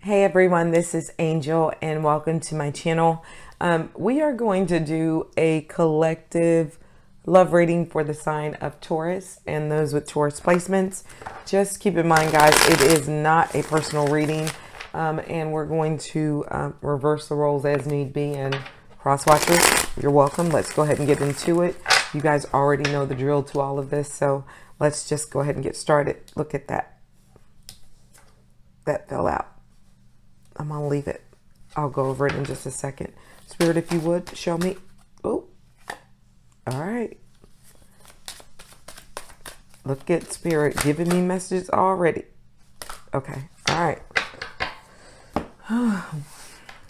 Hey everyone, this is Angel and welcome to my channel. We are going to do a collective love reading for the sign of Taurus and those with Taurus placements. Just keep in mind, guys, it is not a personal reading, and we're going to reverse the roles as need be and cross watchers. You're welcome. Let's go ahead and get into it. You guys already know the drill to all of this, so let's just go ahead and get started. Look at that. That fell out. I'm going to leave it. I'll go over it in just a second. Spirit, if you would, show me. Oh, all right. Look at Spirit giving me messages already. Okay, all right.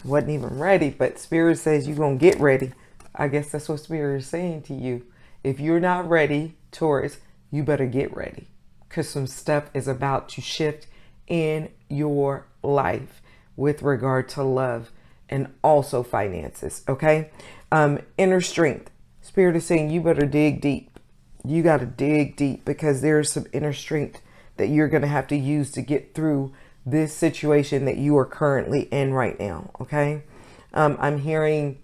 Wasn't even ready, but Spirit says you're going to get ready. I guess that's what Spirit is saying to you. If you're not ready, Taurus, you better get ready, because some stuff is about to shift in your life with regard to love and also finances. Okay. Inner strength. Spirit is saying you better dig deep. You got to dig deep, because there's some inner strength that you're going to have to use to get through this situation that you are currently in right now. Okay. I'm hearing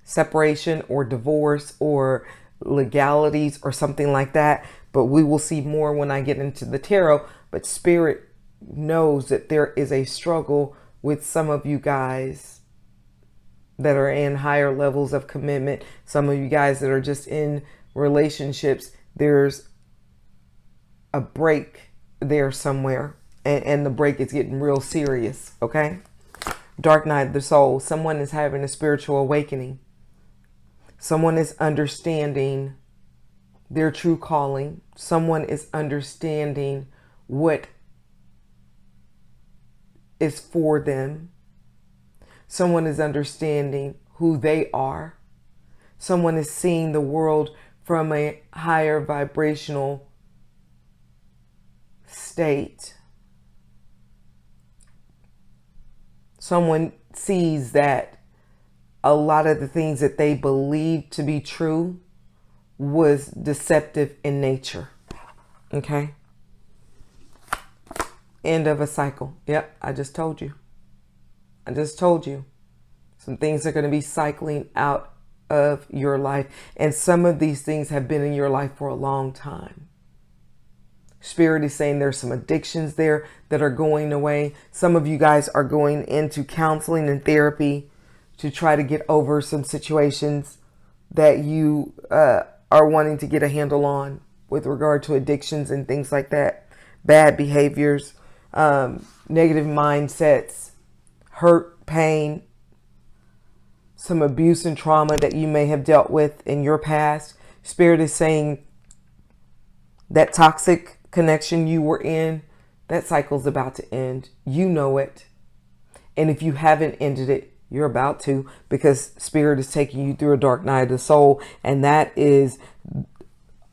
separation or divorce or legalities or something like that, but we will see more when I get into the tarot. But Spirit knows that there is a struggle with some of you guys that are in higher levels of commitment. Some of you guys that are just in relationships, there's a break there somewhere, and the break is getting real serious. Okay. Dark night of the soul. Someone is having a spiritual awakening. Someone is understanding their true calling. Someone is understanding what is for them. Someone is understanding who they are. Someone is seeing the world from a higher vibrational state. Someone sees that a lot of the things that they believed to be true was deceptive in nature. Okay. End of a cycle. Yep, I just told you. I just told you. Some things are going to be cycling out of your life. And some of these things have been in your life for a long time. Spirit is saying there's some addictions there that are going away. Some of you guys are going into counseling and therapy to try to get over some situations that you are wanting to get a handle on with regard to addictions and things like that. Bad behaviors. Negative mindsets, hurt, pain, some abuse and trauma that you may have dealt with in your past. Spirit is saying that toxic connection you were in, that cycle's about to end. You know it. And if you haven't ended it, you're about to, because Spirit is taking you through a dark night of the soul. And that is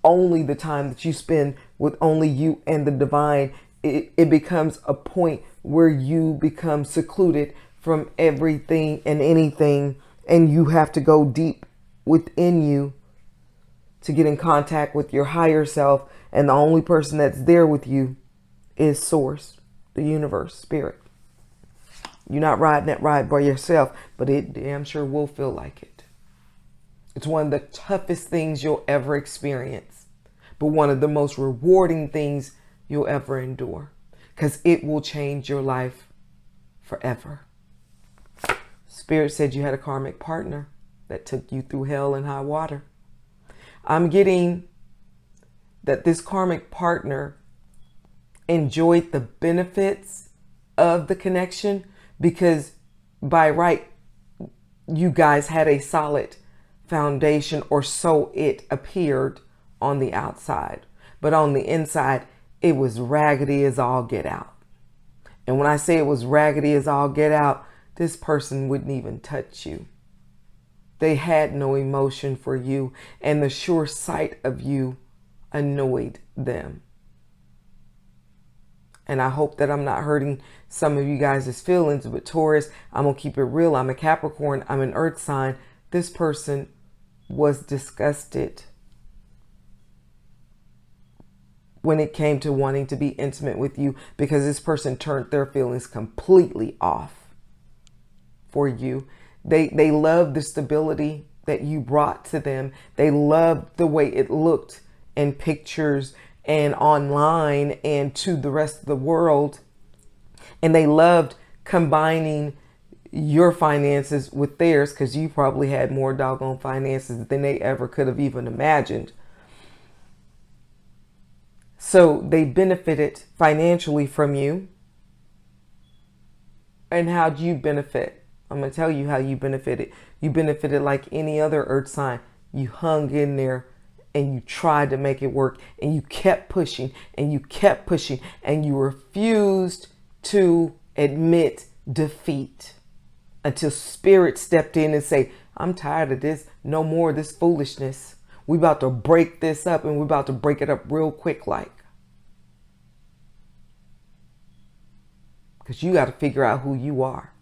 only the time that you spend with only you and the divine. It becomes a point where you become secluded from everything and anything, and you have to go deep within you to get in contact with your higher self. And the only person that's there with you is Source, the universe, Spirit. You're not riding that ride by yourself, but it damn sure will feel like it. It's one of the toughest things you'll ever experience, but one of the most rewarding things you'll ever endure, because it will change your life forever. Spirit said you had a karmic partner that took you through hell and high water. I'm getting that this karmic partner enjoyed the benefits of the connection, because by right, you guys had a solid foundation, or so it appeared on the outside. But on the inside, it was raggedy as all get out. And when I say it was raggedy as all get out, this person wouldn't even touch you. They had no emotion for you, and the sure sight of you annoyed them. And I hope that I'm not hurting some of you guys' feelings, but Taurus, I'm going to keep it real. I'm a Capricorn. I'm an earth sign. This person was disgusted when it came to wanting to be intimate with you, because this person turned their feelings completely off for you. They loved the stability that you brought to them. They loved the way it looked in pictures and online and to the rest of the world. And they loved combining your finances with theirs, because you probably had more doggone finances than they ever could have even imagined. So they benefited financially from you. And how'd you benefit? I'm going to tell you how you benefited. You benefited like any other earth sign. You hung in there and you tried to make it work, and you kept pushing and you kept pushing, and you refused to admit defeat until spirit stepped in and say, I'm tired of this. No more of this foolishness. We about to break this up, and we're about to break it up real quick like. Because you got to figure out who you are.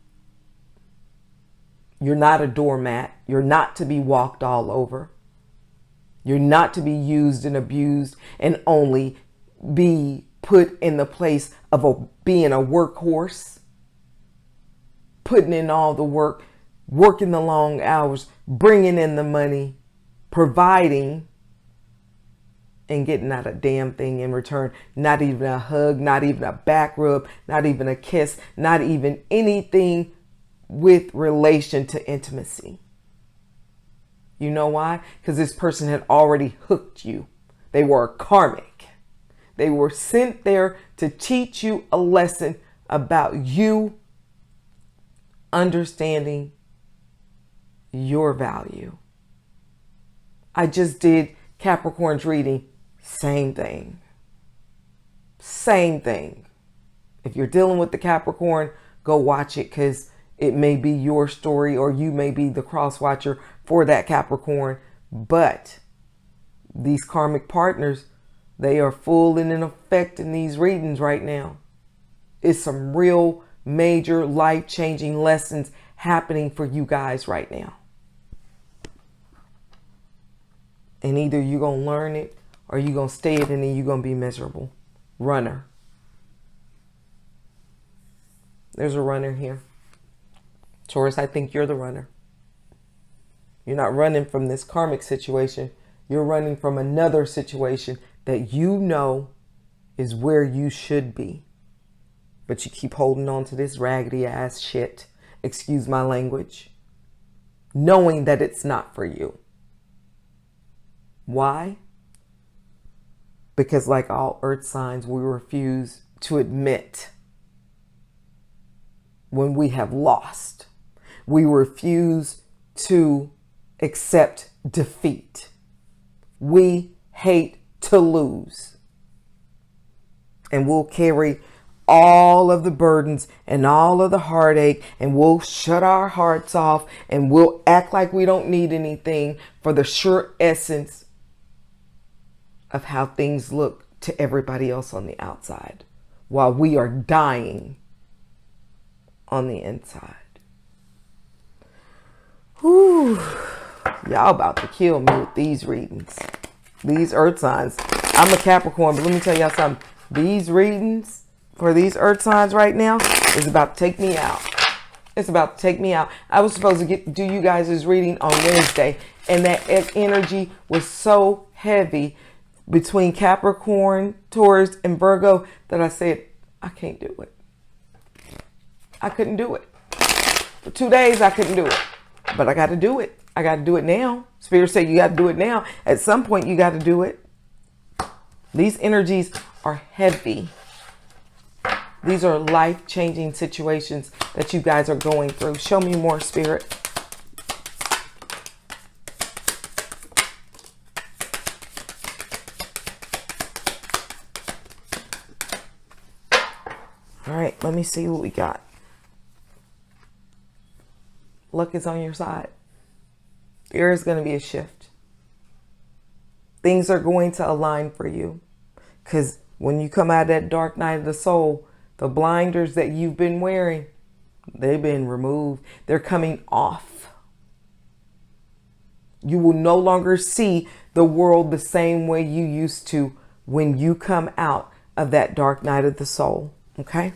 You're not a doormat. You're not to be walked all over. You're not to be used and abused and only be put in the place of being a workhorse, putting in all the work, working the long hours, bringing in the money, providing, and getting not a damn thing in return. Not even a hug, not even a back rub, not even a kiss, not even anything with relation to intimacy. You know why? Because this person had already hooked you. They were karmic. They were sent there to teach you a lesson about you understanding your value. I just did Capricorn's reading. Same thing. Same thing. If you're dealing with the Capricorn, go watch it, because it may be your story, or you may be the cross watcher for that Capricorn. But these karmic partners, they are full and in effect in these readings right now. It's some real major life-changing lessons happening for you guys right now. And either you're going to learn it, or you're going to stay it, and then you're going to be miserable. Runner. There's a runner here. Taurus, I think you're the runner. You're not running from this karmic situation. You're running from another situation that you know is where you should be. But you keep holding on to this raggedy ass shit. Excuse my language. Knowing that it's not for you. Why? Because like all earth signs, we refuse to admit when we have lost. We refuse to accept defeat. We hate to lose. And we'll carry all of the burdens and all of the heartache, and we'll shut our hearts off, and we'll act like we don't need anything for the sure essence of how things look to everybody else on the outside, while we are dying on the inside. Whew. Y'all about to kill me with these readings. These earth signs. I'm a Capricorn, but let me tell y'all something. These readings for these earth signs right now is about to take me out. It's about to take me out. I was supposed to do you guys' reading on Wednesday, and that energy was so heavy between Capricorn, Taurus, and Virgo that I said, I can't do it. I couldn't do it. For 2 days, I couldn't do it. But I got to do it. I got to do it now. Spirit said you got to do it now. At some point, you got to do it. These energies are heavy. These are life-changing situations that you guys are going through. Show me more, Spirit. All right, let me see what we got. Luck is on your side. There is going to be a shift. Things are going to align for you. Because when you come out of that dark night of the soul, the blinders that you've been wearing, they've been removed. They're coming off. You will no longer see the world the same way you used to when you come out of that dark night of the soul. Okay?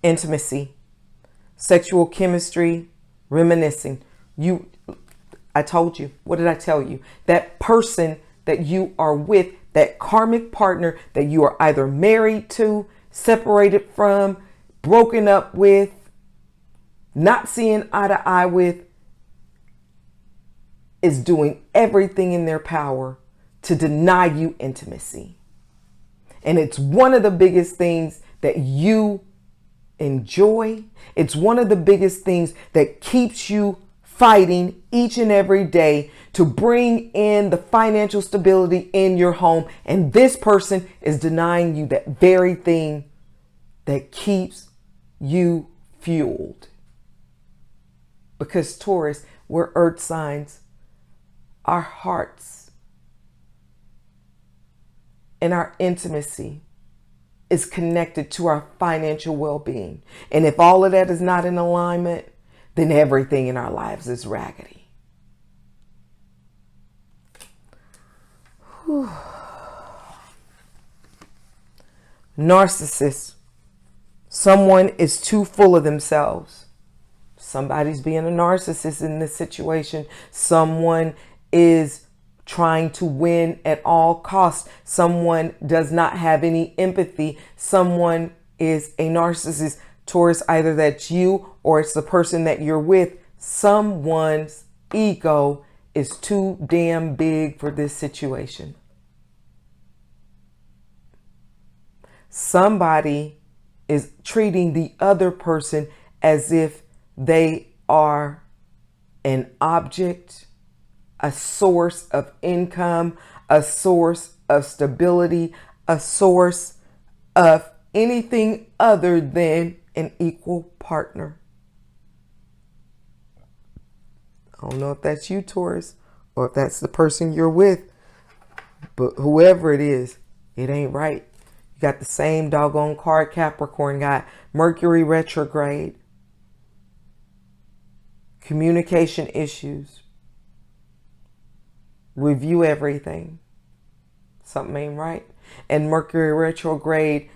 Intimacy, sexual chemistry, reminiscing. I told you. What did I tell you? That person that you are with, that karmic partner that you are either married to, separated from, broken up with, not seeing eye to eye with, is doing everything in their power to deny you intimacy. And it's one of the biggest things that you enjoy. It's one of the biggest things that keeps you fighting each and every day to bring in the financial stability in your home. And this person is denying you that very thing that keeps you fueled. Because Taurus, we're earth signs. Our hearts and our intimacy is connected to our financial well-being. And if all of that is not in alignment, then everything in our lives is raggedy. Whew. Narcissist. Someone is too full of themselves. Somebody's being a narcissist in this situation. Someone is trying to win at all costs. Someone does not have any empathy. Someone is a narcissist. Taurus, either that's you or it's the person that you're with. Someone's ego is too damn big for this situation. Somebody is treating the other person as if they are an object, a source of income, a source of stability, a source of anything other than an equal partner. I don't know if that's you, Taurus, or if that's the person you're with, but whoever it is, it ain't right. You got the same doggone card Capricorn got. Mercury retrograde. Communication issues. Review everything. Something ain't right. And Mercury retrograde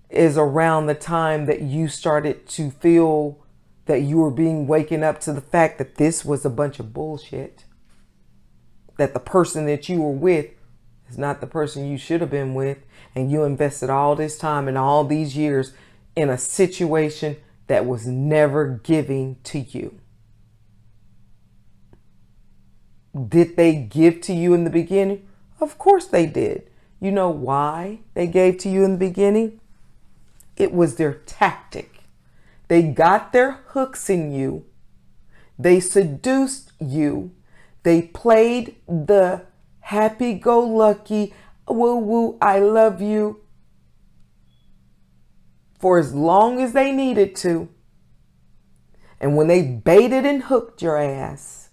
is around the time that you started to feel that you were being waken up to the fact that this was a bunch of bullshit. That the person that you were with is not the person you should have been with. And you invested all this time and all these years in a situation that was never giving to you. Did they give to you in the beginning? Of course they did. You know why they gave to you in the beginning? It was their tactic. They got their hooks in you. They seduced you. They played the happy-go-lucky, woo-woo, I love you for as long as they needed to. And when they baited and hooked your ass,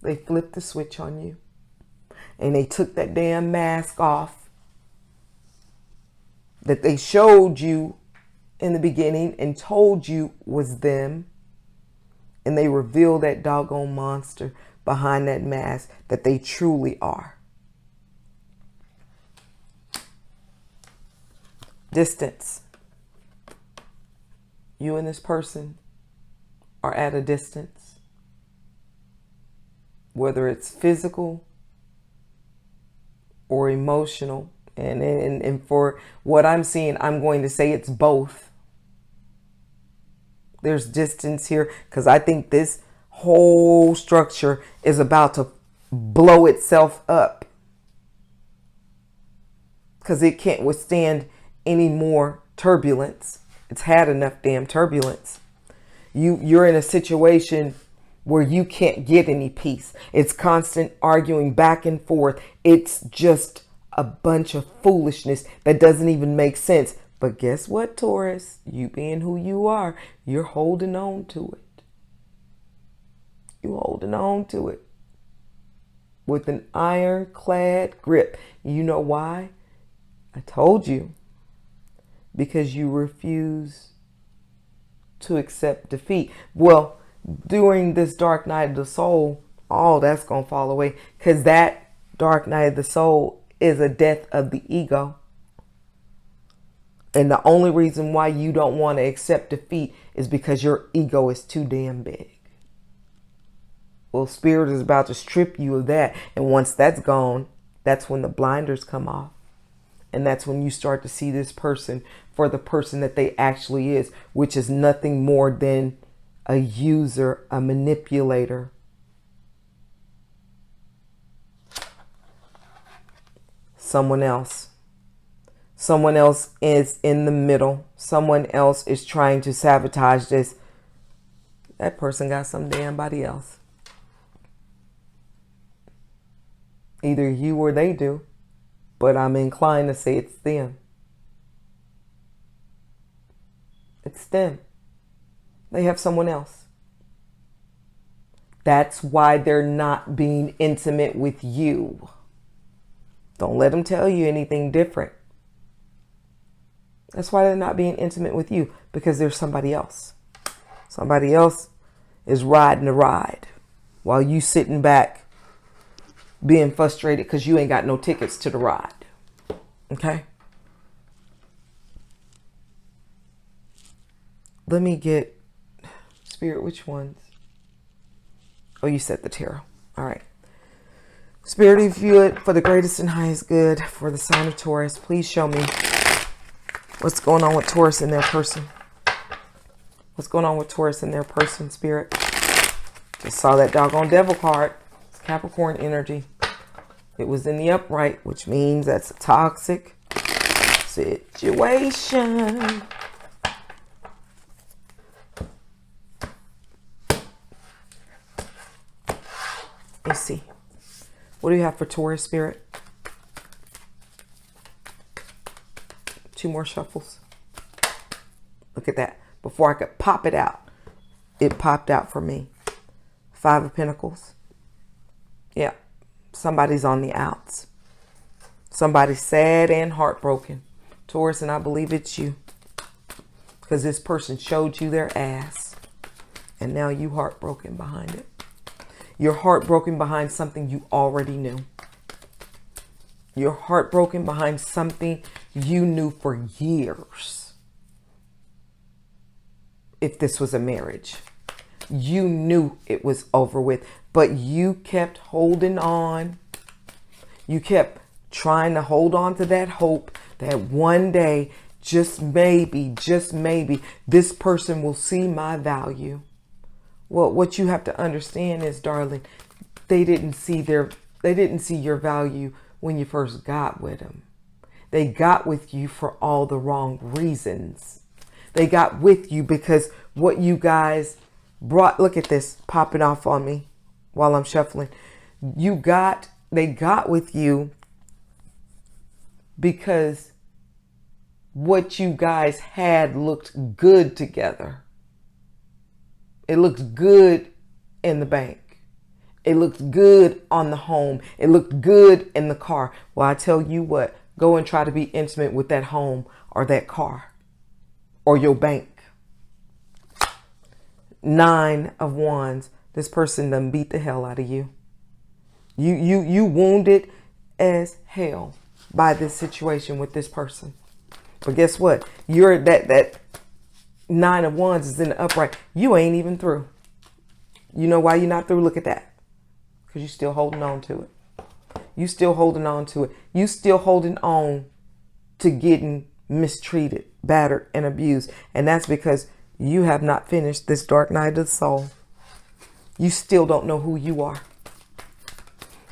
they flipped the switch on you. And they took that damn mask off that they showed you in the beginning and told you was them. And they revealed that doggone monster behind that mask that they truly are. Distance. You and this person are at a distance. Whether it's physical or emotional. And for what I'm seeing, I'm going to say it's both. There's distance here because I think this whole structure is about to blow itself up because it can't withstand any more turbulence. It's had enough damn turbulence. You're in a situation where you can't get any peace. It's constant arguing back and forth. It's just a bunch of foolishness that doesn't even make sense. But guess what, Taurus? You being who you are, you're holding on to it. You're holding on to it with an ironclad grip. You know why? I told you. Because you refuse to accept defeat. Well, during this dark night of the soul, all that's going to fall away. Because that dark night of the soul is a death of the ego. And the only reason why you don't want to accept defeat is because your ego is too damn big. Well, Spirit is about to strip you of that. And once that's gone, that's when the blinders come off. And that's when you start to see this person for the person that they actually is, which is nothing more than a user, a manipulator. Someone else. Someone else is in the middle. Someone else is trying to sabotage this. That person got some damn body else. Either you or they do. But I'm inclined to say it's them. It's them. They have someone else. That's why they're not being intimate with you. Don't let them tell you anything different. That's why they're not being intimate with you. Because there's somebody else. Somebody else is riding the ride. While you sitting back being frustrated because you ain't got no tickets to the ride. Okay? Let me get Spirit, which ones? Oh, you said the tarot. All right. Spirit, if you would, for the greatest and highest good for the sign of Taurus, please show me what's going on with Taurus in their person. What's going on with Taurus in their person, Spirit? Just saw that doggone devil card. It's Capricorn energy. It was in the upright, which means that's a toxic situation. Let's see. What do you have for Taurus, Spirit? 2 more shuffles. Look at that. Before I could pop it out, it popped out for me. 5 of Pentacles. Yeah. Somebody's on the outs. Somebody's sad and heartbroken. Taurus, and I believe it's you. Because this person showed you their ass. And now you heartbroken behind it. You're heartbroken behind something you already knew. You're heartbroken behind something you knew for years. If this was a marriage. You knew it was over with. But you kept holding on. You kept trying to hold on to that hope that one day, just maybe, this person will see my value. Well, what you have to understand is, darling, they didn't see your value when you first got with them. They got with you for all the wrong reasons. They got with you because what you guys brought, look at this popping off on me while I'm shuffling. They got with you because what you guys had looked good together. It looked good in the bank. It looked good on the home. It looked good in the car. Well, I tell you what, go and try to be intimate with that home or that car or your bank. 9 of Wands. This person done beat the hell out of you. You wounded as hell by this situation with this person. But guess what? You're that 9 of Wands is in the upright. You ain't even through. You know why you're not through? Look at that. Because you're still holding on to it. You still holding on to it. You still holding on to getting mistreated, battered, and abused. And that's because you have not finished this dark night of the soul. You still don't know who you are.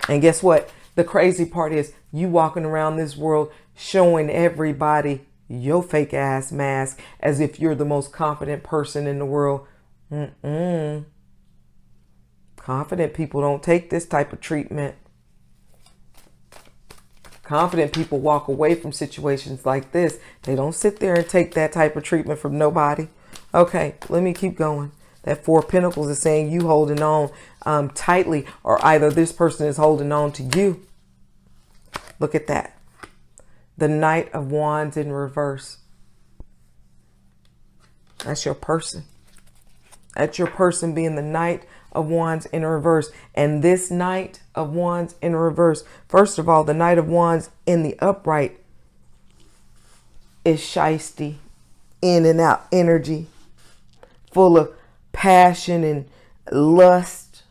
And guess what? The crazy part is you walking around this world showing everybody your fake ass mask as if you're the most confident person in the world. Confident people don't take this type of treatment. Confident people walk away from situations like this. They don't sit there and take that type of treatment from nobody. Okay, let me keep going. That Four of Pentacles is saying you holding on tightly, or either this person is holding on to you. Look at that. The Knight of Wands in reverse. That's your person. That's your person being the Knight of Wands in reverse. And this Knight of Wands in reverse, first of all, the Knight of Wands in the upright is shisty, in and out energy, full of passion and lust,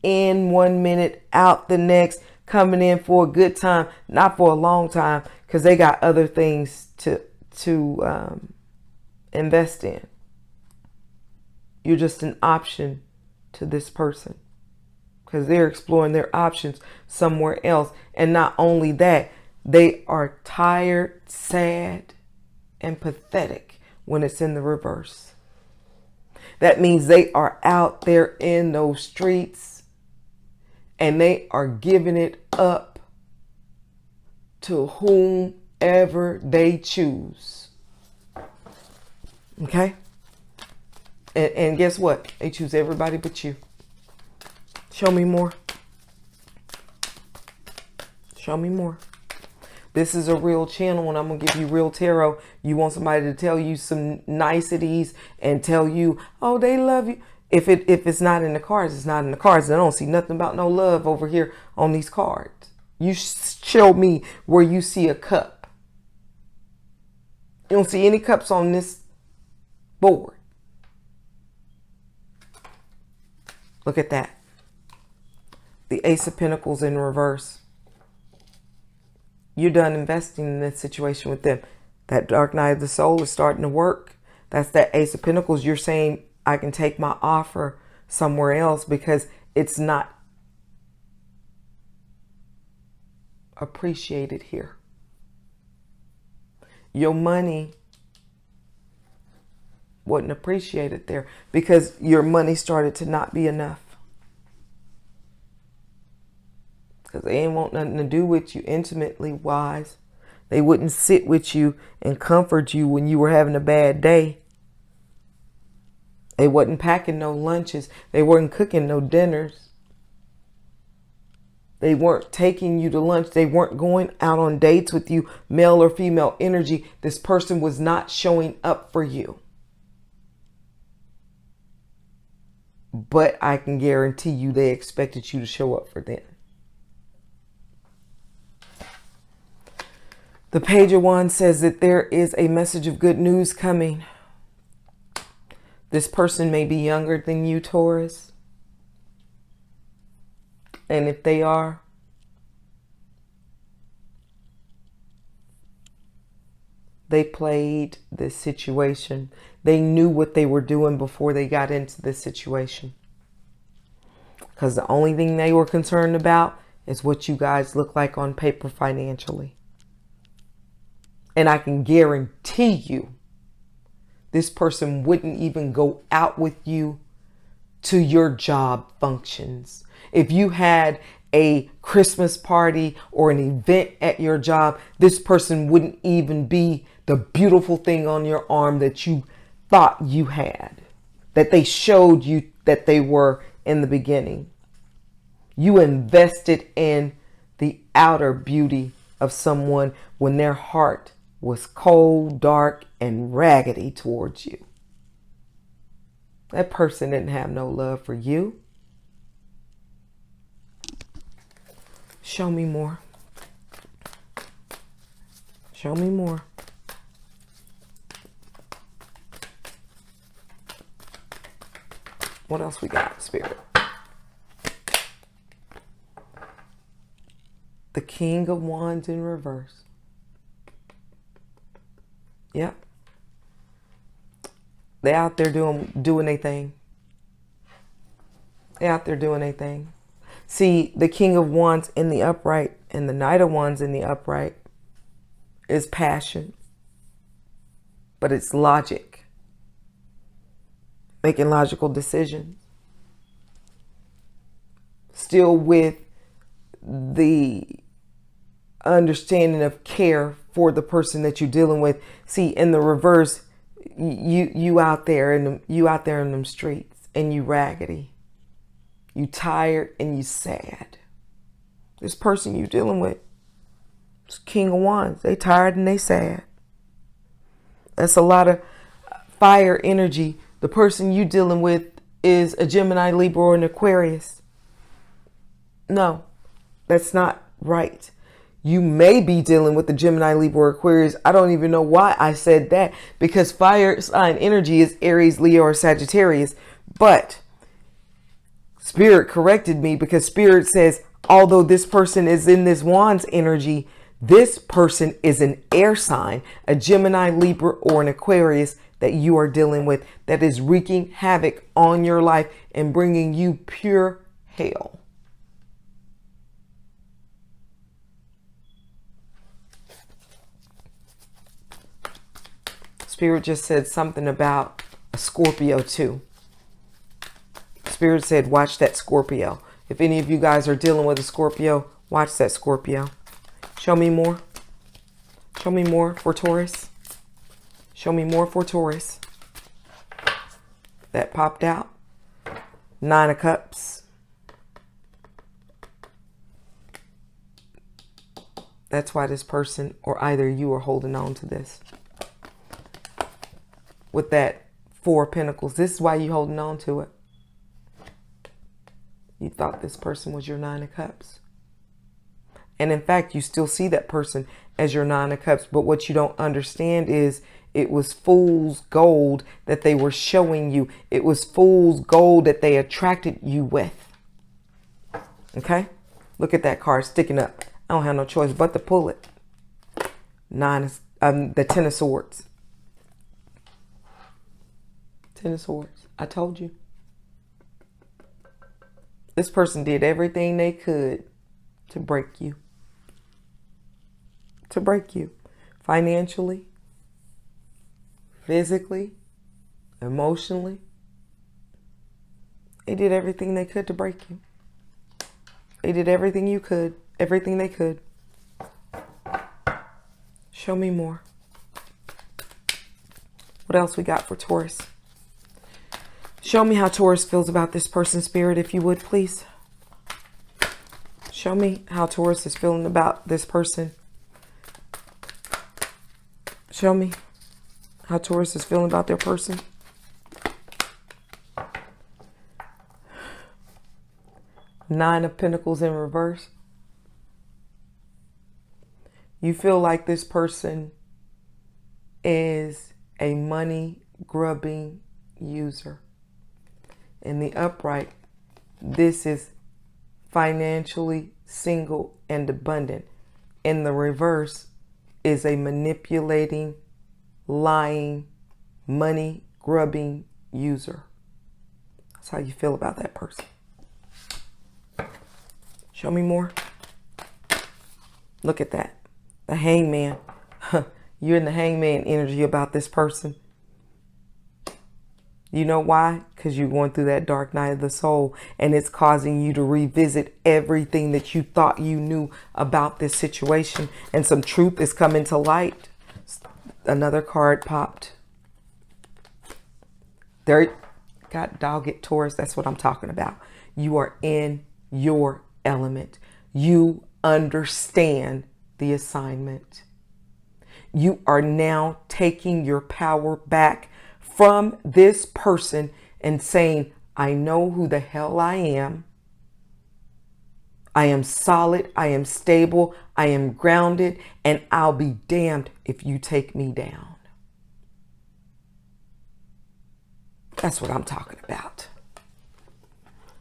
in 1 minute, out the next, coming in for a good time, not for a long time, because they got other things to invest in. You're just an option to this person because they're exploring their options somewhere else. And not only that, they are tired, sad, and pathetic when it's in the reverse. That means they are out there in those streets and they are giving it up to whomever they choose. Okay? And guess what? They choose everybody but you. Show me more. Show me more. This is a real channel and I'm going to give you real tarot. You want somebody to tell you some niceties and tell you, oh, they love you. If it's not in the cards, it's not in the cards. I don't see nothing about no love over here on these cards. You show me where you see a cup. You don't see any cups on this board. Look at that. The Ace of Pentacles in reverse. You're done investing in this situation with them. That Dark Night of the Soul is starting to work. That's that Ace of Pentacles. You're saying, I can take my offer somewhere else because it's not appreciated here. Your money wasn't appreciated there because your money started to not be enough. Because they ain't want nothing to do with you intimately wise. They wouldn't sit with you and comfort you when you were having a bad day. They wasn't packing no lunches. They weren't cooking no dinners. They weren't taking you to lunch. They weren't going out on dates with you, male or female energy. This person was not showing up for you. But I can guarantee you they expected you to show up for them. The Page of Wands says that there is a message of good news coming. This person may be younger than you, Taurus. And if they are, they played this situation. They knew what they were doing before they got into this situation. Because the only thing they were concerned about is what you guys look like on paper financially. And I can guarantee you, this person wouldn't even go out with you to your job functions. If you had a Christmas party or an event at your job, this person wouldn't even be the beautiful thing on your arm that you thought you had, that they showed you that they were in the beginning. You invested in the outer beauty of someone when their heart was cold, dark, and raggedy towards you. That person didn't have no love for you. Show me more. Show me more. What else we got, Spirit? The King of Wands in reverse. Yep. They out there doing their thing. They out there doing their thing. See, the King of Wands in the upright and the Knight of Wands in the upright is passion. But it's logic. Making logical decisions. Still with the understanding of care for the person that you're dealing with. See, in the reverse, you out there in them streets, and you raggedy, you tired, and you sad. This person you're dealing with, it's King of Wands. They tired and they sad. That's a lot of fire energy. The person you dealing with is a Gemini, Libra, or an Aquarius. No, that's not right. You may be dealing with the Gemini, Libra, or Aquarius. I don't even know why I said that, because fire sign energy is Aries, Leo, or Sagittarius. But Spirit corrected me, because Spirit says, although this person is in this Wands energy, this person is an air sign, a Gemini, Libra, or an Aquarius that you are dealing with, that is wreaking havoc on your life and bringing you pure hell. Spirit just said something about a Scorpio too. Spirit said, watch that Scorpio. If any of you guys are dealing with a Scorpio, watch that Scorpio. Show me more. Show me more for Taurus. Show me more for Taurus. That popped out. 9 of Cups. That's why this person, or either you, are holding on to this. With that 4 of Pentacles. This is why you're holding on to it. You thought this person was your 9 of Cups. And in fact, you still see that person as your 9 of Cups. But what you don't understand is it was fool's gold that they were showing you. It was fool's gold that they attracted you with. Okay? Look at that card sticking up. I don't have no choice but to pull it. The 10 of Swords. 10 of Swords. I told you. This person did everything they could to break you. To break you. Financially, physically, emotionally. They did everything they could to break you. They did everything you could. Everything they could. Show me more. What else we got for Taurus? Show me how Taurus feels about this person, Spirit, if you would, please. Show me how Taurus is feeling about this person. Show me how Taurus is feeling about their person. Nine of Pentacles in reverse. You feel like this person is a money-grubbing user. In the upright, this is financially single and abundant. In the reverse is a manipulating, lying, money-grubbing user. That's how you feel about that person. Show me more. Look at that. The Hangman. You're in the Hangman energy about this person. You know why? Because you're going through that dark night of the soul, and it's causing you to revisit everything that you thought you knew about this situation, and some truth is coming to light. Another card popped. There, God dog it, Taurus. That's what I'm talking about. You are in your element. You understand the assignment. You are now taking your power back from this person and saying, I know who the hell I am. I am solid. I am stable. I am grounded. And I'll be damned if you take me down. That's what I'm talking about.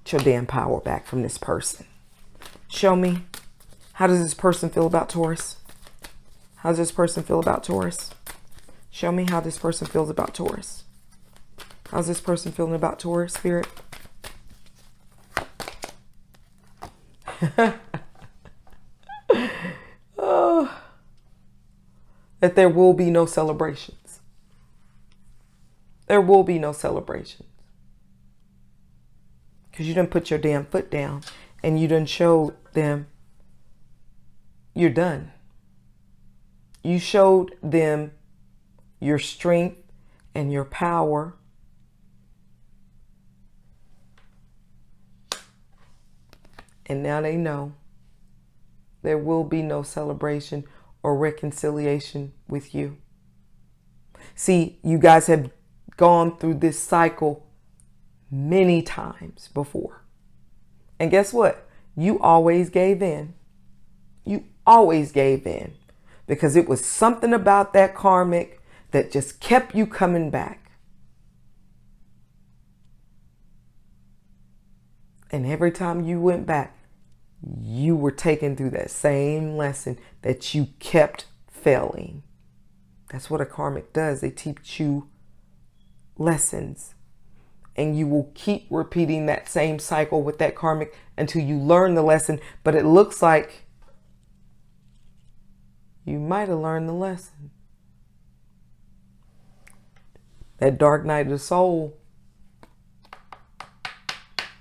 Get your damn power back from this person. Show me. How does this person feel about Taurus? How does this person feel about Taurus? Show me how this person feels about Taurus. How's this person feeling about Taurus, Spirit? Oh, that there will be no celebrations. There will be no celebrations. Because you done put your damn foot down and you done showed them you're done. You showed them your strength and your power. And now they know there will be no celebration or reconciliation with you. See, you guys have gone through this cycle many times before. And guess what? You always gave in. You always gave in because it was something about that karmic that just kept you coming back. And every time you went back, you were taken through that same lesson that you kept failing. That's what a karmic does. They teach you lessons. And you will keep repeating that same cycle with that karmic until you learn the lesson. But it looks like you might have learned the lesson. That dark night of the soul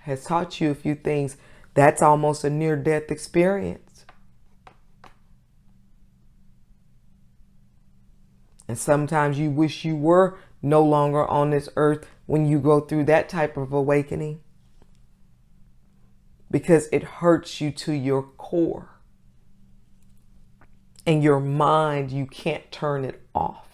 has taught you a few things. That's almost a near-death experience. And sometimes you wish you were no longer on this earth when you go through that type of awakening, because it hurts you to your core. And your mind, you can't turn it off.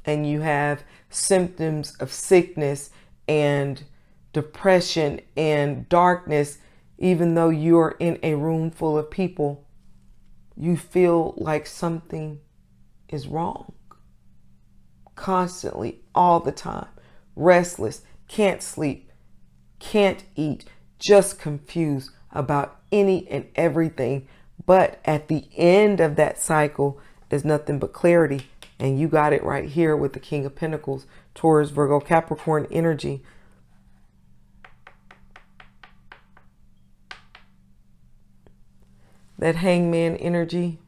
And you have symptoms of sickness and depression and darkness, even though you're in a room full of people, you feel like something is wrong. Constantly, all the time. Restless, can't sleep, can't eat, just confused about any and everything. But at the end of that cycle is nothing but clarity. And you got it right here with the King of Pentacles, Taurus, Virgo, Capricorn energy. That Hangman energy,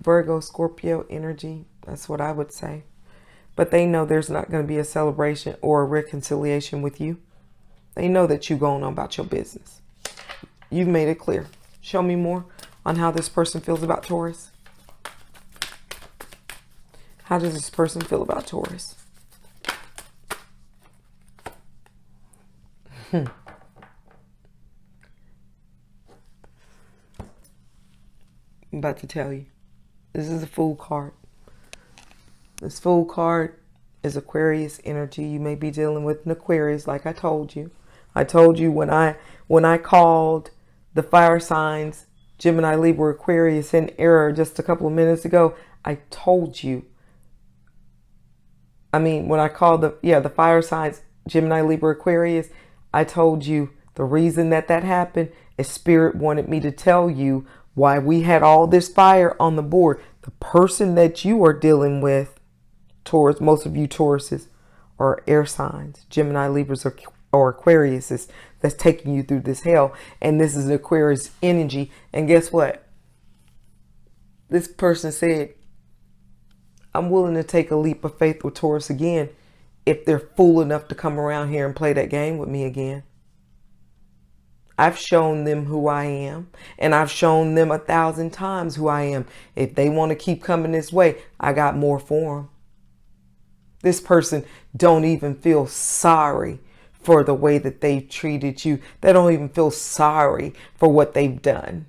Virgo, Scorpio energy, that's what I would say. But they know there's not going to be a celebration or a reconciliation with you. They know that you're going on about your business. You've made it clear. Show me more on how this person feels about Taurus. How does this person feel about Taurus? I'm about to tell you. This is a Fool card. This Fool card is Aquarius energy. You may be dealing with an Aquarius, like I told you. I told you when I called the fire signs, Gemini, Libra, Aquarius in error just a couple of minutes ago, I told you. When I called the fire signs, Gemini, Libra, Aquarius, I told you the reason that happened is Spirit wanted me to tell you why we had all this fire on the board. The person that you are dealing with, Taurus, most of you Tauruses are air signs, Gemini, Libras, or Aquariuses, that's taking you through this hell. And this is Aquarius energy. And guess what? This person said, I'm willing to take a leap of faith with Taurus again if they're fool enough to come around here and play that game with me again. I've shown them who I am, and I've shown them 1,000 times who I am. If they want to keep coming this way, I got more for them. This person don't even feel sorry for the way that they've treated you. They don't even feel sorry for what they've done.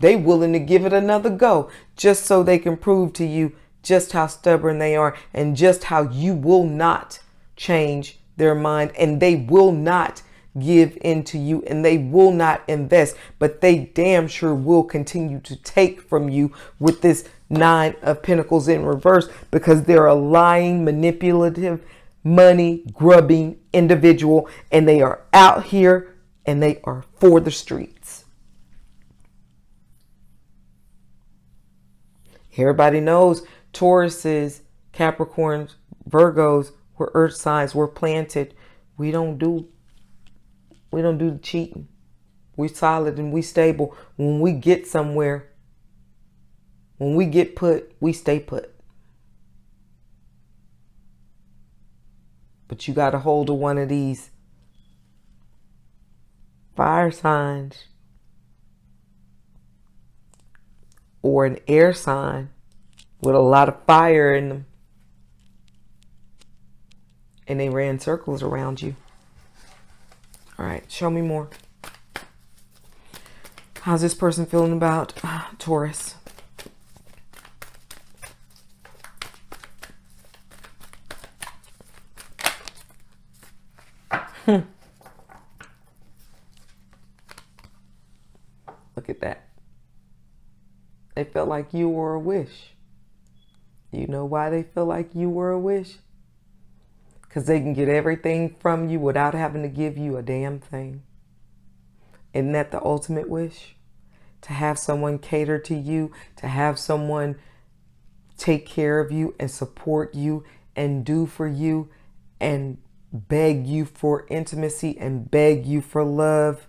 They willing to give it another go just so they can prove to you just how stubborn they are and just how you will not change their mind, and they will not give in to you, and they will not invest, but they damn sure will continue to take from you with this 9 of Pentacles in reverse, because they're a lying, manipulative, money grubbing individual, and they are out here and they are for the streets. Everybody knows Tauruses, Capricorns, Virgos, we're earth signs, we're planted. We don't do the cheating. We're solid and we stable. When we get somewhere, when we get put, we stay put. But you got a hold of one of these fire signs, or an air sign with a lot of fire in them, and they ran circles around you. All right, show me more. How's this person feeling about Taurus? Look at that. They felt like you were a wish. You know why they feel like you were a wish? Because they can get everything from you without having to give you a damn thing. Isn't that the ultimate wish? To have someone cater to you, to have someone take care of you and support you and do for you and beg you for intimacy and beg you for love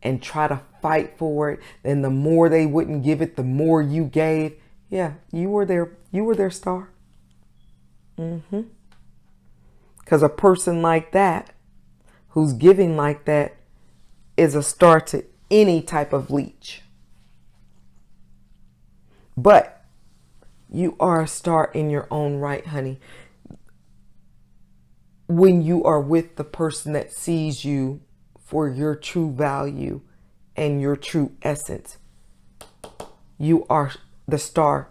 and try to fight for it. And the more they wouldn't give it, the more you gave. Yeah, you were their star. Because a person like that, who's giving like that, is a star to any type of leech. But you are a star in your own right, honey. When you are with the person that sees you for your true value and your true essence, you are the star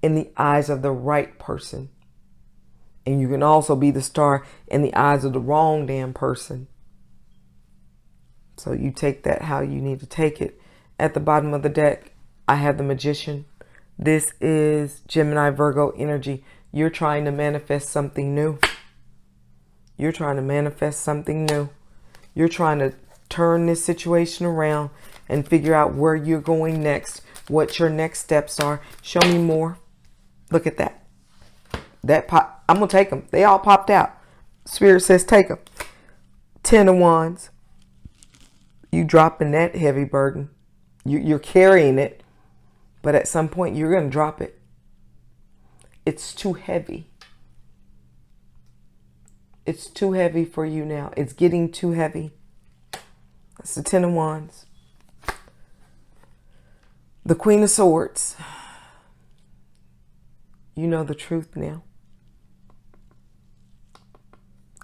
in the eyes of the right person. And you can also be the star in the eyes of the wrong damn person. So you take that how you need to take it. At the bottom of the deck, I have the Magician. This is Gemini, Virgo energy. You're trying to manifest something new. You're trying to manifest something new. You're trying to turn this situation around and figure out where you're going next, what your next steps are. Show me more. Look at that. That pop. I'm going to take them. They all popped out. Spirit says take them. 10 of Wands. You dropping that heavy burden. You're carrying it. But at some point, you're going to drop it. It's too heavy. It's too heavy for you now. It's getting too heavy. That's the 10 of Wands. The Queen of Swords. You know the truth now.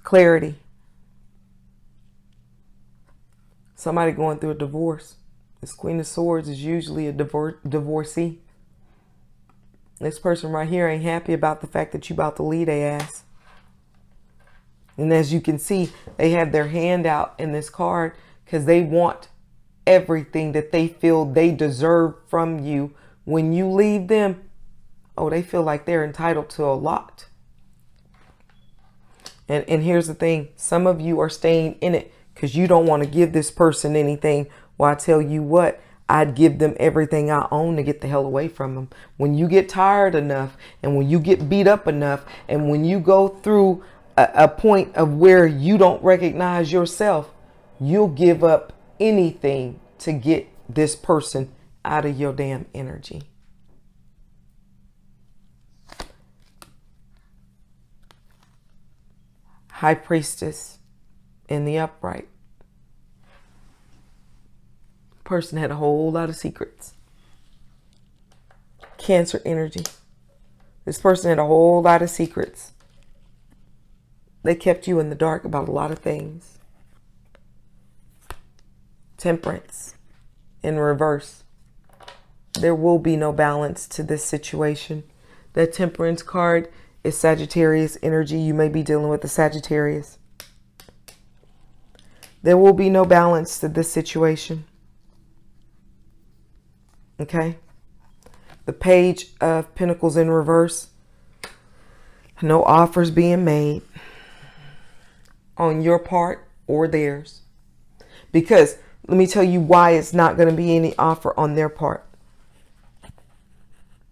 Clarity. Somebody going through a divorce. This Queen of Swords is usually a divorcee. This person right here ain't happy about the fact that you about to leave their ass. And as you can see, they have their hand out in this card because they want everything that they feel they deserve from you. When you leave them, oh, they feel like they're entitled to a lot. And here's the thing. Some of you are staying in it because you don't want to give this person anything. Well, I tell you what, I'd give them everything I own to get the hell away from them. When you get tired enough and when you get beat up enough and when you go through a point of where you don't recognize yourself, you'll give up anything to get this person out of your damn energy. High Priestess in the upright. Person had a whole lot of secrets. Cancer energy. This person had a whole lot of secrets. They kept you in the dark about a lot of things. Temperance in reverse. There will be no balance to this situation. The Temperance card is Sagittarius energy. You may be dealing with a Sagittarius. There will be no balance to this situation. Okay? The Page of Pentacles in reverse. No offers being made on your part or theirs. Because let me tell you why it's not going to be any offer on their part.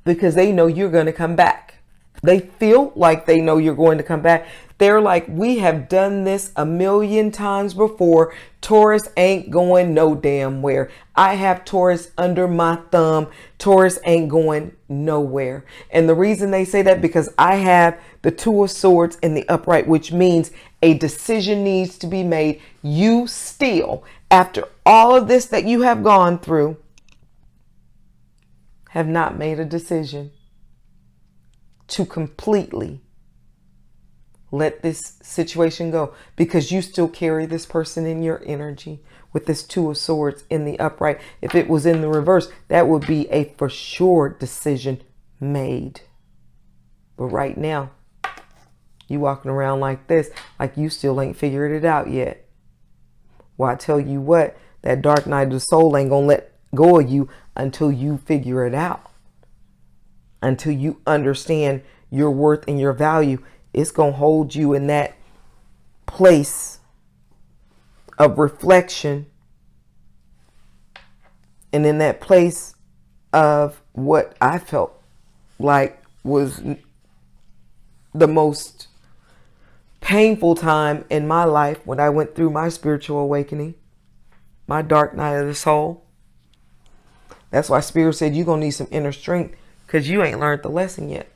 Because they know you're going to come back. They feel like they know you're going to come back. They're like, we have done this a million times before. Taurus ain't going no damn where. I have Taurus under my thumb. Taurus ain't going nowhere. And the reason they say that, because I have the Two of Swords in the upright, which means a decision needs to be made. You still, after all of this that you have gone through, have not made a decision to completely let this situation go, because you still carry this person in your energy with this Two of Swords in the upright. If it was in the reverse, that would be a for sure decision made. But right now, you walking around like this, like you still ain't figured it out yet. Well, I tell you what, that dark night of the soul ain't gonna let go of you until you figure it out. Until you understand your worth and your value. It's going to hold you in that place of reflection, and in that place of what I felt like was the most painful time in my life, when I went through my spiritual awakening, my dark night of the soul. That's why Spirit said you're going to need some inner strength, because you ain't learned the lesson yet.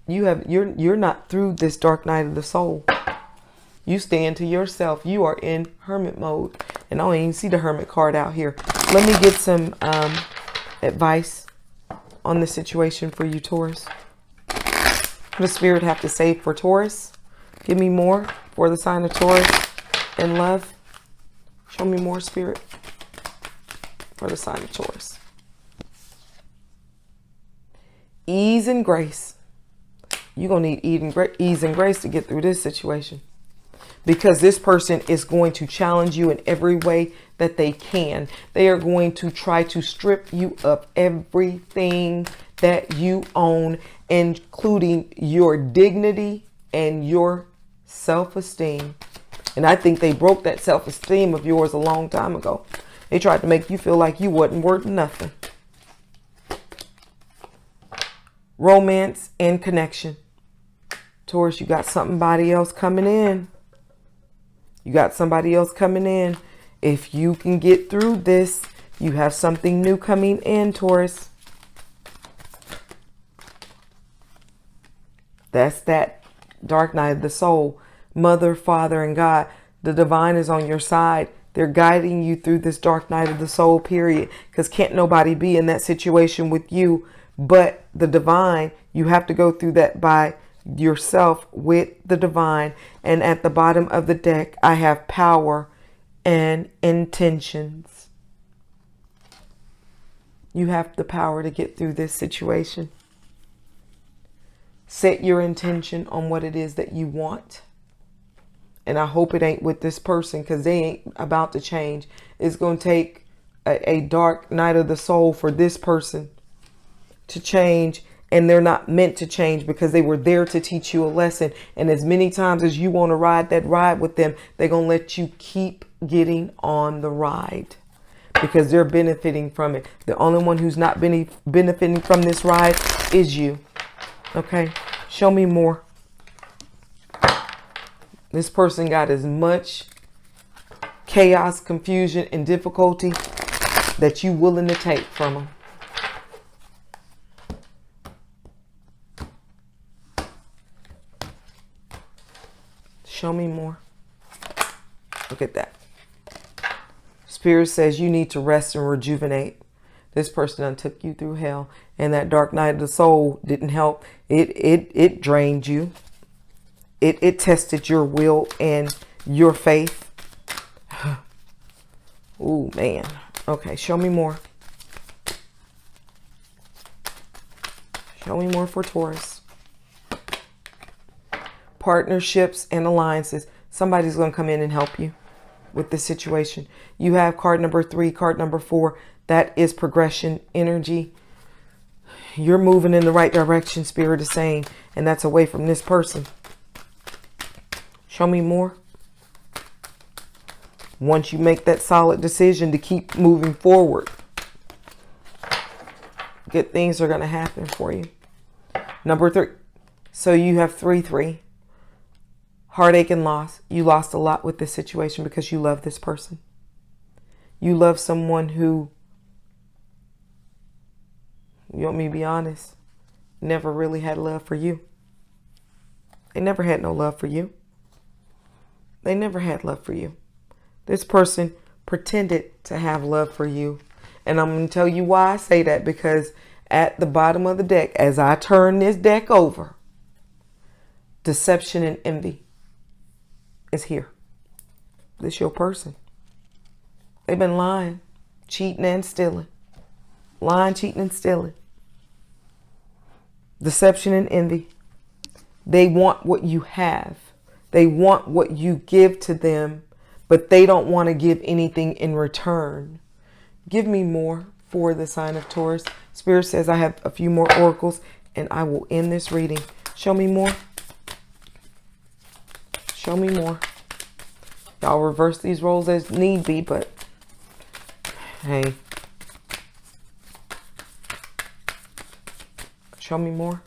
You're not through this dark night of the soul. You stand to yourself. You are in hermit mode. And I don't even see the hermit card out here. Let me get some advice on the situation for you, Taurus. What does Spirit have to say for Taurus? Give me more for the sign of Taurus in love. Show me more, Spirit, for the sign of Taurus. Ease and grace. You're going to need ease and grace to get through this situation, because this person is going to challenge you in every way that they can. They are going to try to strip you of everything that you own, including your dignity and your self-esteem. And I think they broke that self-esteem of yours a long time ago. They tried to make you feel like you wasn't worth nothing. Romance and connection. Taurus, you got somebody else coming in. You got somebody else coming in. If you can get through this, you have something new coming in, Taurus. That's that dark night of the soul. Mother, Father, and God. The divine is on your side. They're guiding you through this dark night of the soul period, because can't nobody be in that situation with you but the divine. You have to go through that by yourself with the divine. And at the bottom of the deck, I have power and intentions. You have the power to get through this situation. Set your intention on what it is that you want. And I hope it ain't with this person, because they ain't about to change. It's going to take a dark night of the soul for this person to change. And they're not meant to change, because they were there to teach you a lesson. And as many times as you want to ride that ride with them, they're going to let you keep getting on the ride, because they're benefiting from it. The only one who's not benefiting from this ride is you. Okay, show me more. This person got as much chaos, confusion, and difficulty that you willing to take from them. Show me more. Look at that. Spirit says you need to rest and rejuvenate. This person done took you through hell, and that dark night of the soul didn't help. It drained you. It tested your will and your faith. Oh man. Okay, show me more. Show me more for Taurus. Partnerships and alliances. Somebody's going to come in and help you with this situation. You have card number 3, card number 4. That is progression energy. You're moving in the right direction, Spirit is saying, and that's away from this person. Show me more. Once you make that solid decision to keep moving forward, good things are going to happen for you. Number 3. So you have 3-3. Heartache and loss. You lost a lot with this situation because you love this person. You love someone who, you want me to be honest, never really had love for you. They never had no love for you. They never had love for you. This person pretended to have love for you. And I'm going to tell you why I say that, because at the bottom of the deck, as I turn this deck over, deception and envy is here. This your person. They've been lying, cheating and stealing. Lying, cheating and stealing. Deception and envy. They want what you have. They want what you give to them, but they don't want to give anything in return. Give me more for the sign of Taurus. Spirit says I have a few more oracles and I will end this reading. Show me more. Show me more. Y'all reverse these roles as need be, but hey. Show me more.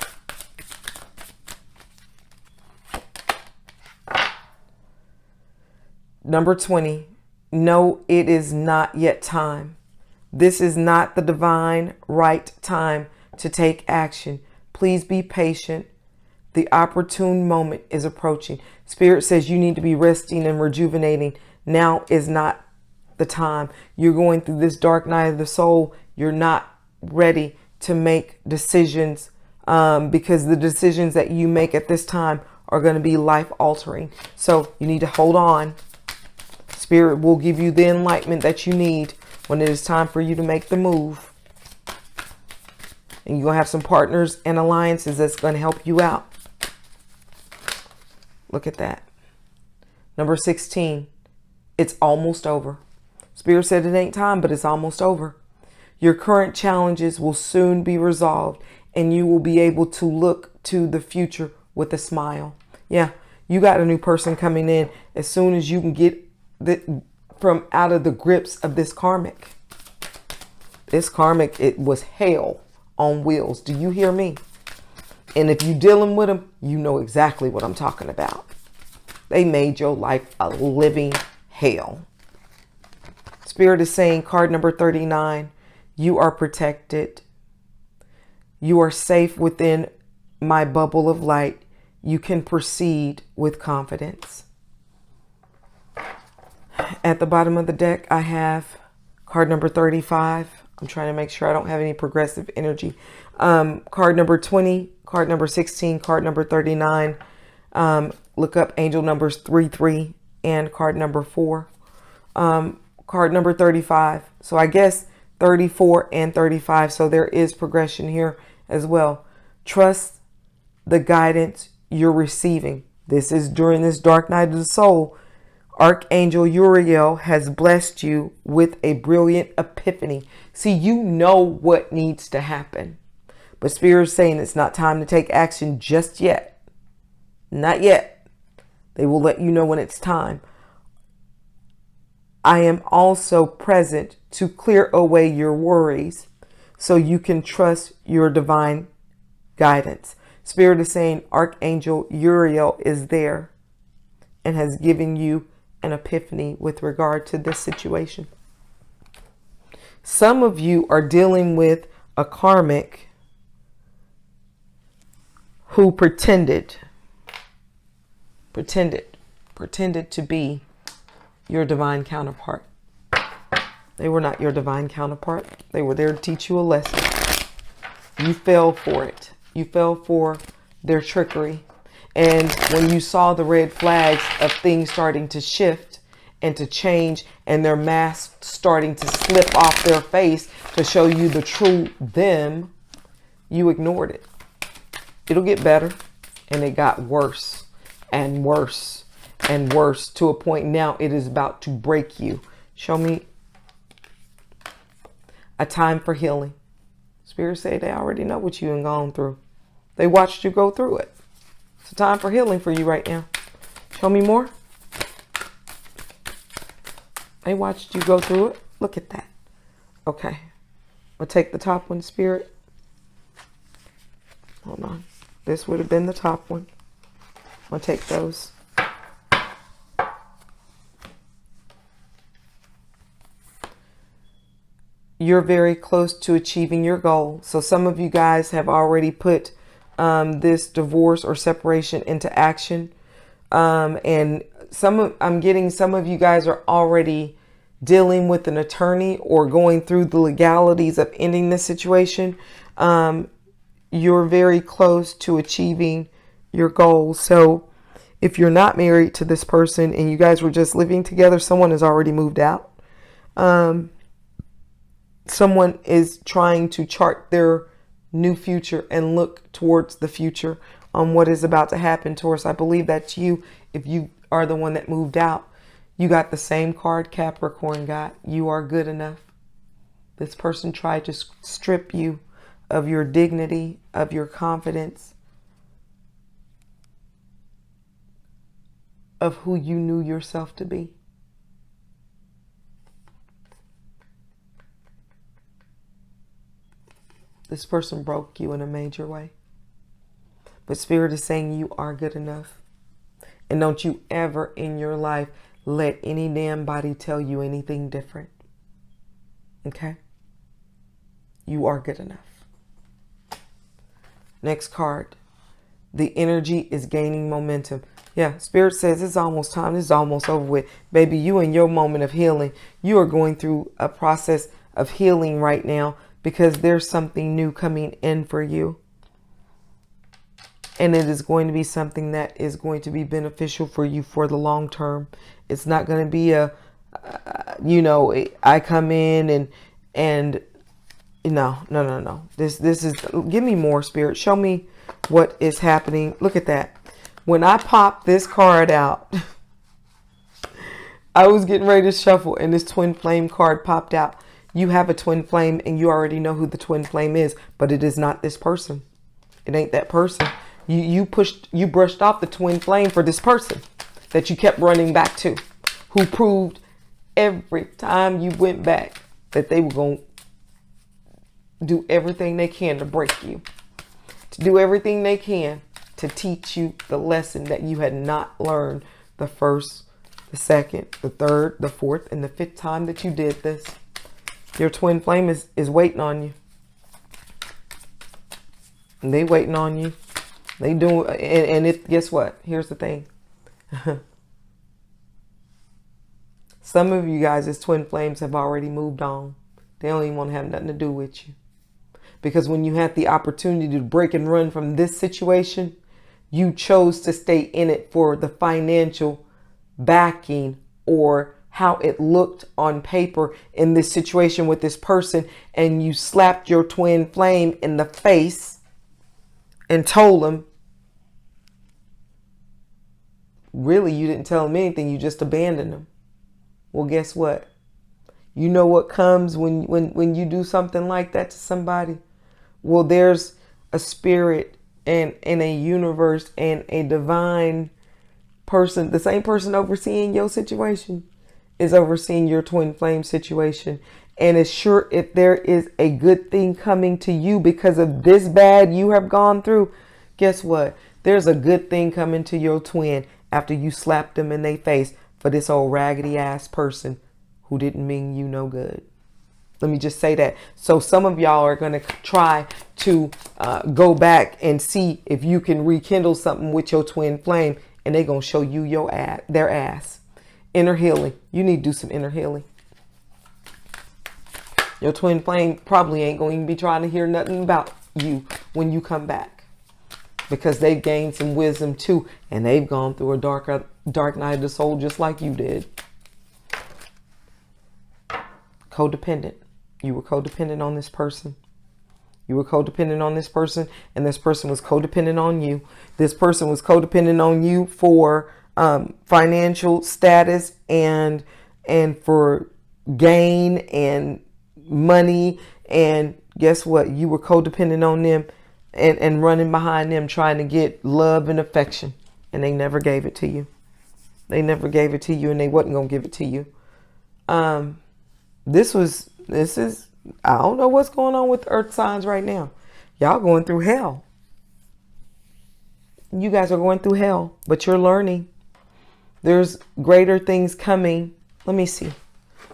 Number 20. No, it is not yet time. This is not the divine right time to take action. Please be patient. The opportune moment is approaching. Spirit says you need to be resting and rejuvenating. Now is not the time. You're going through this dark night of the soul. You're not ready to make decisions because the decisions that you make at this time are going to be life altering. So you need to hold on. Spirit will give you the enlightenment that you need when it is time for you to make the move. And you're going to have some partners and alliances that's going to help you out. Look at that. Number 16. It's almost over. Spirit said it ain't time, but it's almost over. Your current challenges will soon be resolved and you will be able to look to the future with a smile. Yeah, you got a new person coming in as soon as you can get from out of the grips of this karmic. This karmic, it was hell on wheels. Do you hear me? And if you're dealing with them, you know exactly what I'm talking about. They made your life a living hell. Spirit is saying, card number 39, you are protected. You are safe within my bubble of light. You can proceed with confidence. At the bottom of the deck, I have card number 35. I'm trying to make sure I don't have any progressive energy. Card number 20, card number 16, card number 39. Look up angel numbers 33 and card number 4. Card number 35. So I guess 34 and 35. So there is progression here as well. Trust the guidance you're receiving. This is during this dark night of the soul. Archangel Uriel has blessed you with a brilliant epiphany. See, you know what needs to happen. But Spirit is saying it's not time to take action just yet. Not yet. They will let you know when it's time. I am also present to clear away your worries so you can trust your divine guidance. Spirit is saying Archangel Uriel is there and has given you an epiphany with regard to this situation. Some of you are dealing with a karmic who pretended to be your divine counterpart. They were not your divine counterpart. They were there to teach you a lesson. You fell for it. You fell for their trickery. And when you saw the red flags of things starting to shift and to change and their mask starting to slip off their face to show you the true them, you ignored it. It'll get better. And it got worse and worse and worse to a point now it is about to break you. Show me a time for healing. Spirit say they already know what you have gone through. They watched you go through it. It's a time for healing for you right now. Show me more. They watched you go through it. Look at that. Okay. I'll take the top one, Spirit. Hold on. This would have been the top one. I'll take those. You're very close to achieving your goal. So some of you guys have already put this divorce or separation into action. And I'm getting some of you guys are already dealing with an attorney or going through the legalities of ending this situation. You're very close to achieving your goals. So if you're not married to this person and you guys were just living together, someone has already moved out. Someone is trying to chart their new future and look towards the future on what is about to happen. Taurus, I believe that's you. If you are the one that moved out, you got the same card Capricorn got. You are good enough. This person tried to strip you of your dignity, of your confidence, of who you knew yourself to be. This person broke you in a major way. But Spirit is saying you are good enough. And don't you ever in your life let any damn body tell you anything different. Okay? You are good enough. Next card. The energy is gaining momentum. Yeah, Spirit says it's almost time. It's almost over with. Baby, you in your moment of healing. You are going through a process of healing right now because there's something new coming in for you. And it is going to be something that is going to be beneficial for you for the long term. It's not going to be a, I come in and no. This is, give me more, Spirit. Show me what is happening. Look at that. When I popped this card out, I was getting ready to shuffle and this twin flame card popped out. You have a twin flame and you already know who the twin flame is, but it is not this person. It ain't that person. You brushed off the twin flame for this person that you kept running back to, who proved every time you went back that they were going to do everything they can to break you, to do everything they can to teach you the lesson that you had not learned the first, the second, the third, the fourth, and the fifth time that you did this. Your twin flame is waiting on you. And they waiting on you. They do, and guess what? Here's the thing. Some of you guys as twin flames have already moved on. They don't even want to have nothing to do with you. Because when you had the opportunity to break and run from this situation, you chose to stay in it for the financial backing or how it looked on paper in this situation with this person. And you slapped your twin flame in the face and told him, really, you didn't tell him anything. You just abandoned him. Well, guess what? You know what comes when you do something like that to somebody? Well, there's a spirit and a universe and a divine person. The same person overseeing your situation is overseeing your twin flame situation. And it's sure if there is a good thing coming to you because of this bad you have gone through, guess what? There's a good thing coming to your twin after you slapped them in their face for this old raggedy ass person who didn't mean you no good. Let me just say that. So some of y'all are going to try to go back and see if you can rekindle something with your twin flame, and they're going to show you their ass. Inner healing. You need to do some inner healing. Your twin flame probably ain't going to be trying to hear nothing about you when you come back, because they've gained some wisdom too, and they've gone through a dark night of the soul just like you did. Codependent. You were codependent on this person. You were codependent on this person, and this person was codependent on you. This person was codependent on you for financial status and for gain and money. And guess what? You were codependent on them and running behind them, trying to get love and affection, and they never gave it to you. They never gave it to you, and they wasn't gonna give it to you. This is, I don't know what's going on with earth signs right now. Y'all going through hell. You guys are going through hell, but you're learning. There's greater things coming. Let me see.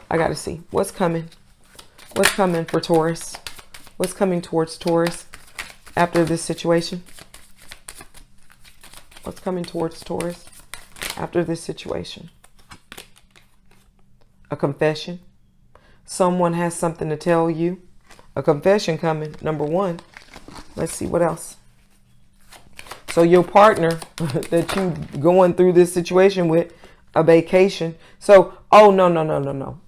I got to see what's coming. What's coming for Taurus? What's coming towards Taurus after this situation? What's coming towards Taurus after this situation? A confession. Someone has something to tell you. A confession coming, number one. Let's see what else. So your partner that you going through this situation with, a vacation. So, oh, no.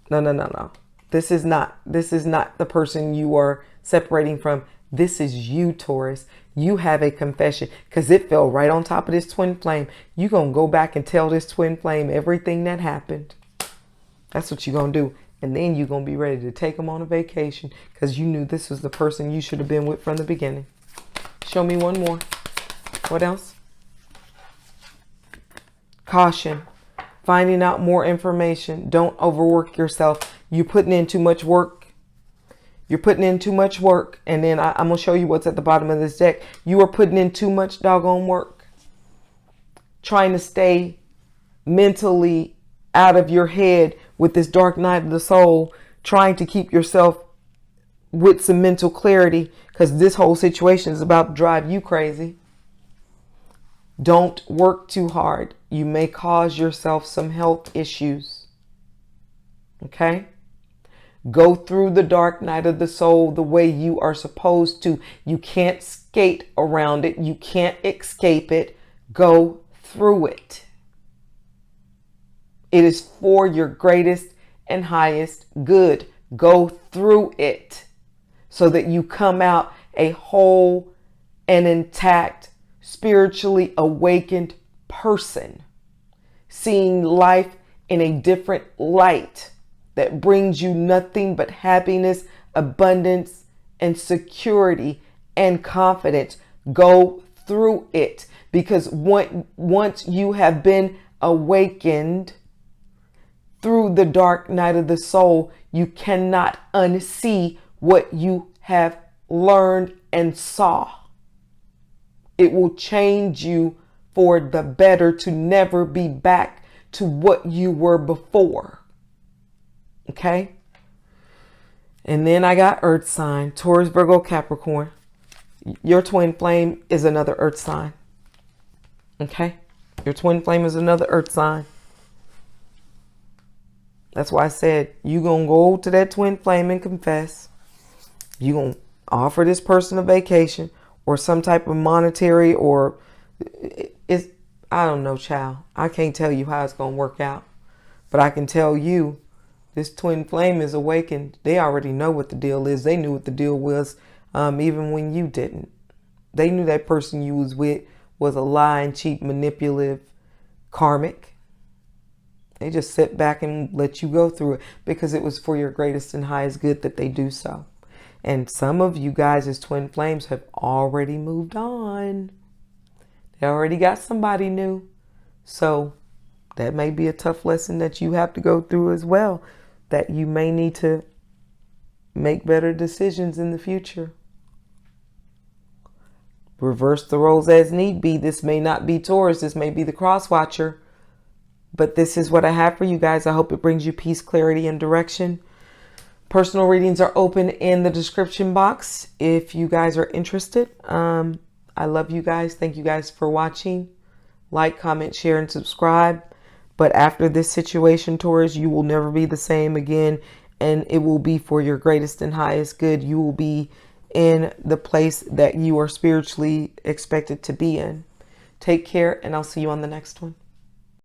This is not the person you are separating from. This is you, Taurus. You have a confession because it fell right on top of this twin flame. You're going to go back and tell this twin flame everything that happened. That's what you're going to do. And then you're going to be ready to take them on a vacation because you knew this was the person you should have been with from the beginning. Show me one more. What else? Caution. Finding out more information. Don't overwork yourself. You're putting in too much work. You're putting in too much work. And then I'm going to show you what's at the bottom of this deck. You are putting in too much doggone work. Trying to stay mentally out of your head with this dark night of the soul. Trying to keep yourself with some mental clarity. Because this whole situation is about to drive you crazy. Don't work too hard. You may cause yourself some health issues. Okay? Go through the dark night of the soul the way you are supposed to. You can't skate around it. You can't escape it. Go through it. It is for your greatest and highest good. Go through it so that you come out a whole and intact, spiritually awakened person, seeing life in a different light that brings you nothing but happiness, abundance, and security and confidence. Go through it because once you have been awakened through the dark night of the soul, you cannot unsee what you have learned and saw. It will change you for the better to never be back to what you were before. Okay? And then I got earth sign, Taurus, Virgo, Capricorn. Your twin flame is another earth sign. Okay? Your twin flame is another earth sign. That's why I said you're going to go to that twin flame and confess. You're going to offer this person a vacation or some type of monetary or it's, I don't know, child. I can't tell you how it's going to work out. But I can tell you this twin flame is awakened. They already know what the deal is. They knew what the deal was even when you didn't. They knew that person you was with was a lying, cheap, manipulative, karmic. They just sit back and let you go through it because it was for your greatest and highest good that they do so. And some of you guys as twin flames have already moved on. They already got somebody new. So that may be a tough lesson that you have to go through as well. That you may need to make better decisions in the future. Reverse the roles as need be. This may not be Taurus. This may be the cross watcher. But this is what I have for you guys. I hope it brings you peace, clarity, and direction. Personal readings are open in the description box if you guys are interested. I love you guys. Thank you guys for watching. Like, comment, share, and subscribe. But after this situation, Taurus, you will never be the same again. And it will be for your greatest and highest good. You will be in the place that you are spiritually expected to be in. Take care, and I'll see you on the next one.